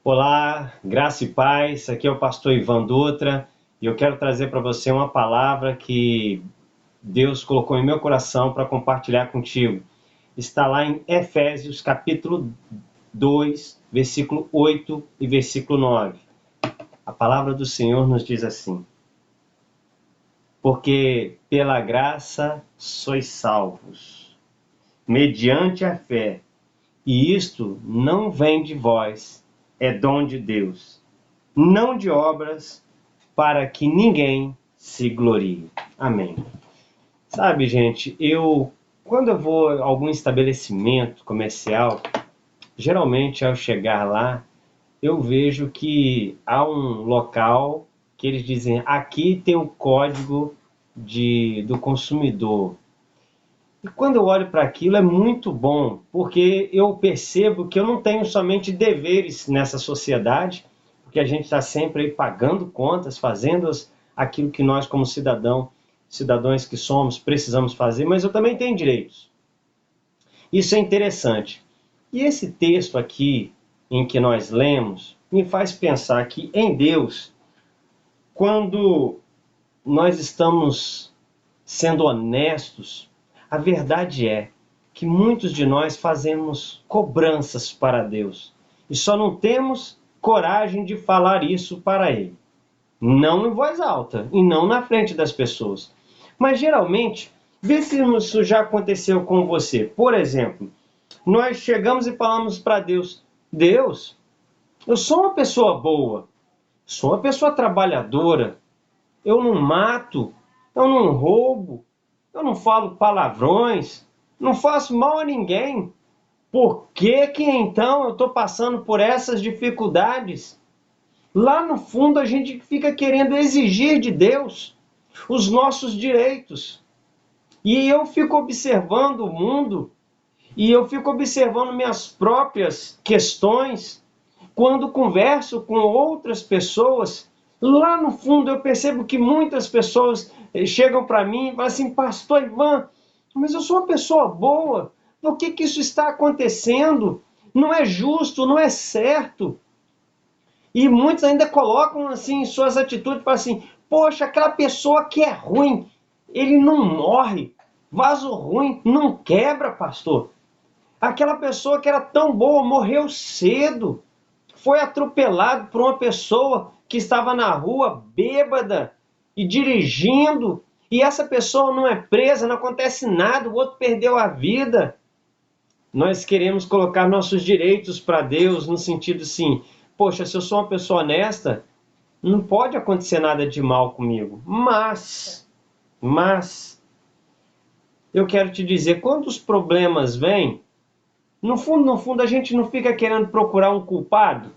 Olá, graça e paz. Aqui é o pastor Ivan Dutra e eu quero trazer para você uma palavra que Deus colocou em meu coração para compartilhar contigo. Está lá em Efésios capítulo 2, versículo 8 e versículo 9. A palavra do Senhor nos diz assim: Porque pela graça sois salvos, mediante a fé, e isto não vem de vós, é dom de Deus, não de obras, para que ninguém se glorie. Amém. Sabe, gente, quando eu vou a algum estabelecimento comercial, geralmente ao chegar lá, eu vejo que há um local que eles dizem: aqui tem o código do consumidor. E quando eu olho para aquilo é muito bom, porque eu percebo que eu não tenho somente deveres nessa sociedade, porque a gente está sempre aí pagando contas, fazendo aquilo que nós como cidadãos que somos, precisamos fazer, mas eu também tenho direitos. Isso é interessante. E esse texto aqui, em que nós lemos, me faz pensar que em Deus, quando nós estamos sendo honestos, a verdade é que muitos de nós fazemos cobranças para Deus e só não temos coragem de falar isso para Ele. Não em voz alta e não na frente das pessoas. Mas geralmente, vê se isso já aconteceu com você. Por exemplo, nós chegamos e falamos para Deus: Deus, eu sou uma pessoa boa, sou uma pessoa trabalhadora, eu não mato, eu não roubo, eu não falo palavrões, não faço mal a ninguém. Por que que então eu estou passando por essas dificuldades? Lá no fundo a gente fica querendo exigir de Deus os nossos direitos. E eu fico observando o mundo e eu fico observando minhas próprias questões quando converso com outras pessoas. Lá no fundo eu percebo que muitas pessoas chegam para mim e falam assim: Pastor Ivan, mas eu sou uma pessoa boa, por que que isso está acontecendo? Não é justo, não é certo. E muitos ainda colocam assim suas atitudes para assim: poxa, aquela pessoa que é ruim, ele não morre, vaso ruim não quebra, pastor. Aquela pessoa que era tão boa morreu cedo, foi atropelado por uma pessoa que estava na rua bêbada e dirigindo, e essa pessoa não é presa, não acontece nada, o outro perdeu a vida. Nós queremos colocar nossos direitos para Deus no sentido assim: poxa, se eu sou uma pessoa honesta, não pode acontecer nada de mal comigo. Mas, eu quero te dizer, quando os problemas vêm, no fundo, a gente não fica querendo procurar um culpado.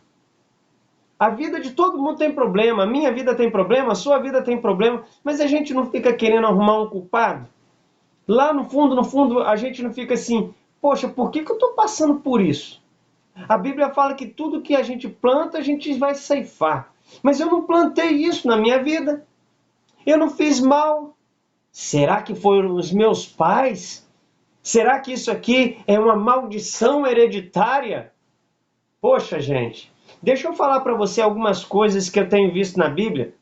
A vida de todo mundo tem problema, a minha vida tem problema, a sua vida tem problema, mas a gente não fica querendo arrumar um culpado. Lá no fundo, a gente não fica assim: poxa, por que que eu estou passando por isso? A Bíblia fala que tudo que a gente planta, a gente vai ceifar. Mas eu não plantei isso na minha vida. Eu não fiz mal. Será que foram os meus pais? Será que isso aqui é uma maldição hereditária? Poxa, gente, deixa eu falar para você algumas coisas que eu tenho visto na Bíblia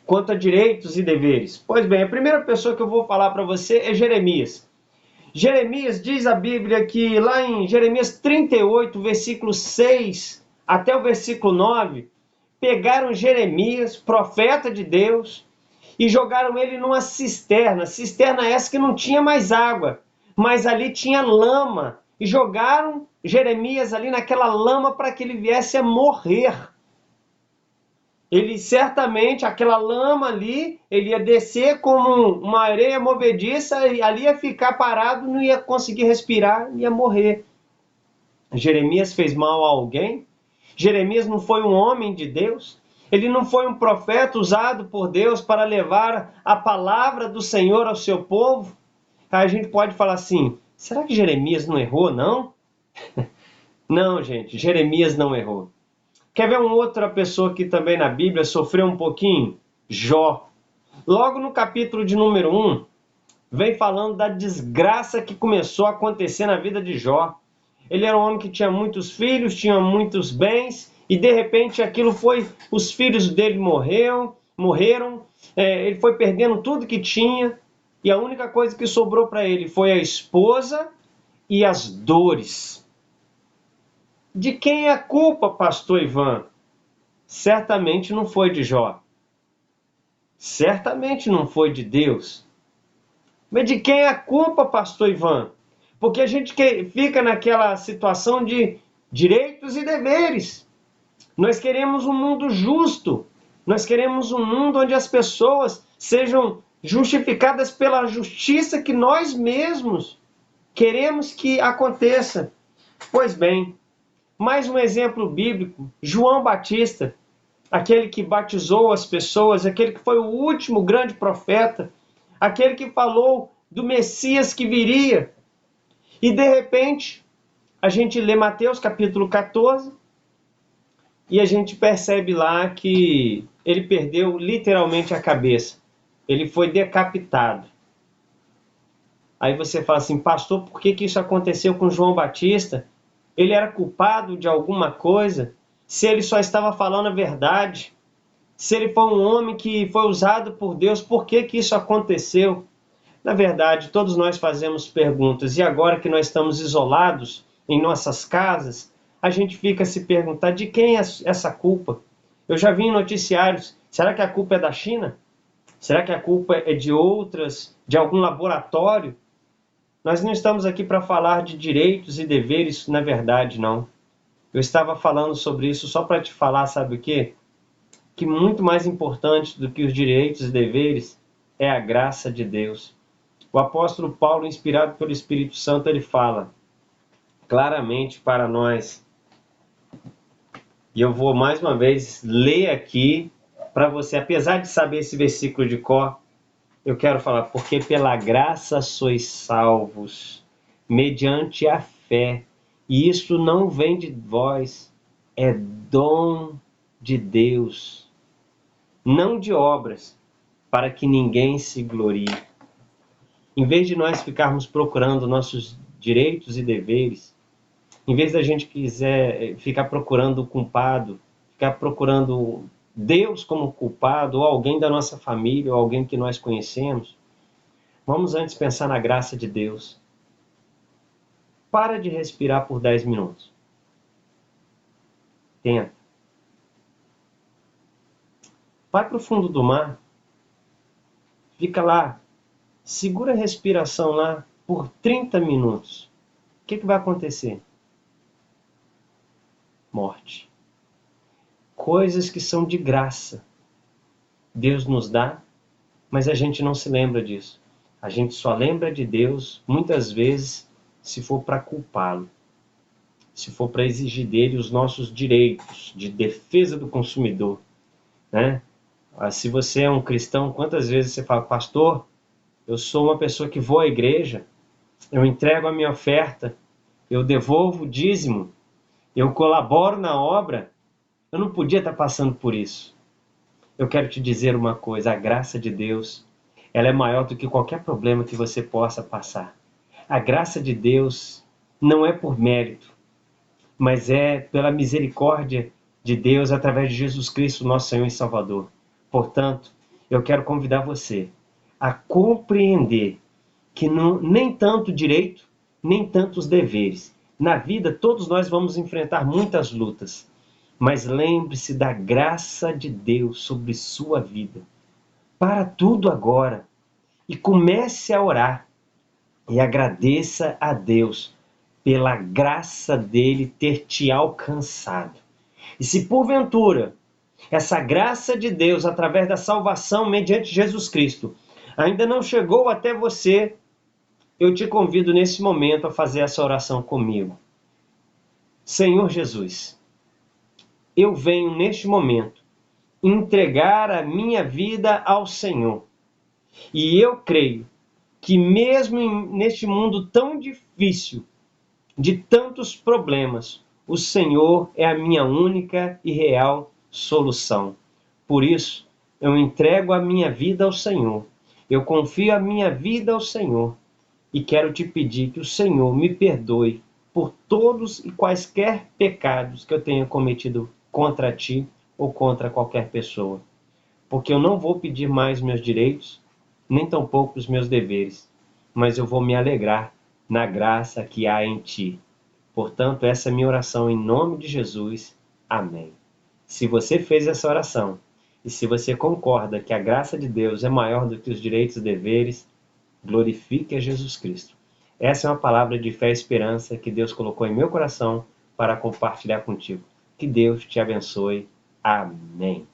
quanto a direitos e deveres. Pois bem, a primeira pessoa que eu vou falar para você é Jeremias. Jeremias, diz a Bíblia que lá em Jeremias 38, versículo 6 até o versículo 9, pegaram Jeremias, profeta de Deus, e jogaram ele numa cisterna essa que não tinha mais água, mas ali tinha lama, e jogaram Jeremias ali naquela lama para que ele viesse a morrer. Ele certamente, aquela lama ali, ele ia descer como uma areia movediça e ali ia ficar parado, não ia conseguir respirar, ia morrer. Jeremias fez mal a alguém? Jeremias não foi um homem de Deus? Ele não foi um profeta usado por Deus para levar a palavra do Senhor ao seu povo? Aí a gente pode falar assim: será que Jeremias não errou, não? Não, gente, Jeremias não errou. Quer ver uma outra pessoa que também na Bíblia sofreu um pouquinho? Jó. Logo no capítulo de número 1, vem falando da desgraça que começou a acontecer na vida de Jó. Ele era um homem que tinha muitos filhos, tinha muitos bens, e de repente aquilo foi, os filhos dele morreram, ele foi perdendo tudo que tinha, e a única coisa que sobrou para ele foi a esposa e as dores. De quem é a culpa, pastor Ivan? Certamente não foi de Jó. Certamente não foi de Deus. Mas de quem é a culpa, pastor Ivan? Porque a gente fica naquela situação de direitos e deveres. Nós queremos um mundo justo. Nós queremos um mundo onde as pessoas sejam justificadas pela justiça que nós mesmos queremos que aconteça. Pois bem, mais um exemplo bíblico, João Batista, aquele que batizou as pessoas, aquele que foi o último grande profeta, aquele que falou do Messias que viria. E de repente, a gente lê Mateus capítulo 14 e a gente percebe lá que ele perdeu literalmente a cabeça. Ele foi decapitado. Aí você fala assim, pastor, por que isso aconteceu com João Batista? Ele era culpado de alguma coisa? Se ele só estava falando a verdade? Se ele foi um homem que foi usado por Deus, por que isso aconteceu? Na verdade, todos nós fazemos perguntas, e agora que nós estamos isolados em nossas casas, a gente fica a se perguntar de quem é essa culpa? Eu já vi em noticiários, será que a culpa é da China? Será que a culpa é de outras, de algum laboratório? Nós não estamos aqui para falar de direitos e deveres, na verdade, não. Eu estava falando sobre isso só para te falar, sabe o quê? Que muito mais importante do que os direitos e deveres é a graça de Deus. O apóstolo Paulo, inspirado pelo Espírito Santo, ele fala claramente para nós. E eu vou mais uma vez ler aqui para você, apesar de saber esse versículo de cor, eu quero falar, porque pela graça sois salvos, mediante a fé, e isso não vem de vós, é dom de Deus, não de obras, para que ninguém se glorie. Em vez de nós ficarmos procurando nossos direitos e deveres, em vez da gente quiser ficar procurando o culpado, ficar procurando Deus como culpado, ou alguém da nossa família, ou alguém que nós conhecemos, vamos antes pensar na graça de Deus. Para de respirar por 10 minutos. Tenta. Vai para o fundo do mar. Fica lá. Segura a respiração lá por 30 minutos. O que vai acontecer? Morte. Coisas que são de graça. Deus nos dá, mas a gente não se lembra disso. A gente só lembra de Deus, muitas vezes, se for para culpá-lo. Se for para exigir dele os nossos direitos de defesa do consumidor. Né? Se você é um cristão, quantas vezes você fala, pastor, eu sou uma pessoa que vou à igreja, eu entrego a minha oferta, eu devolvo o dízimo, eu colaboro na obra, eu não podia estar passando por isso. Eu quero te dizer uma coisa, a graça de Deus, ela é maior do que qualquer problema que você possa passar. A graça de Deus não é por mérito, mas é pela misericórdia de Deus através de Jesus Cristo, nosso Senhor e Salvador. Portanto, eu quero convidar você a compreender que nem tanto direito, nem tanto os deveres. Na vida, todos nós vamos enfrentar muitas lutas, mas lembre-se da graça de Deus sobre sua vida. Para tudo agora e comece a orar e agradeça a Deus pela graça dele ter te alcançado. E se porventura essa graça de Deus através da salvação mediante Jesus Cristo ainda não chegou até você, eu te convido nesse momento a fazer essa oração comigo. Senhor Jesus, eu venho neste momento entregar a minha vida ao Senhor. E eu creio que mesmo neste mundo tão difícil, de tantos problemas, o Senhor é a minha única e real solução. Por isso, eu entrego a minha vida ao Senhor. Eu confio a minha vida ao Senhor. E quero te pedir que o Senhor me perdoe por todos e quaisquer pecados que eu tenha cometido contra ti ou contra qualquer pessoa. Porque eu não vou pedir mais meus direitos, nem tampouco os meus deveres, mas eu vou me alegrar na graça que há em ti. Portanto, essa é a minha oração em nome de Jesus. Amém. Se você fez essa oração, e se você concorda que a graça de Deus é maior do que os direitos e deveres, glorifique a Jesus Cristo. Essa é uma palavra de fé e esperança que Deus colocou em meu coração para compartilhar contigo. Que Deus te abençoe. Amém.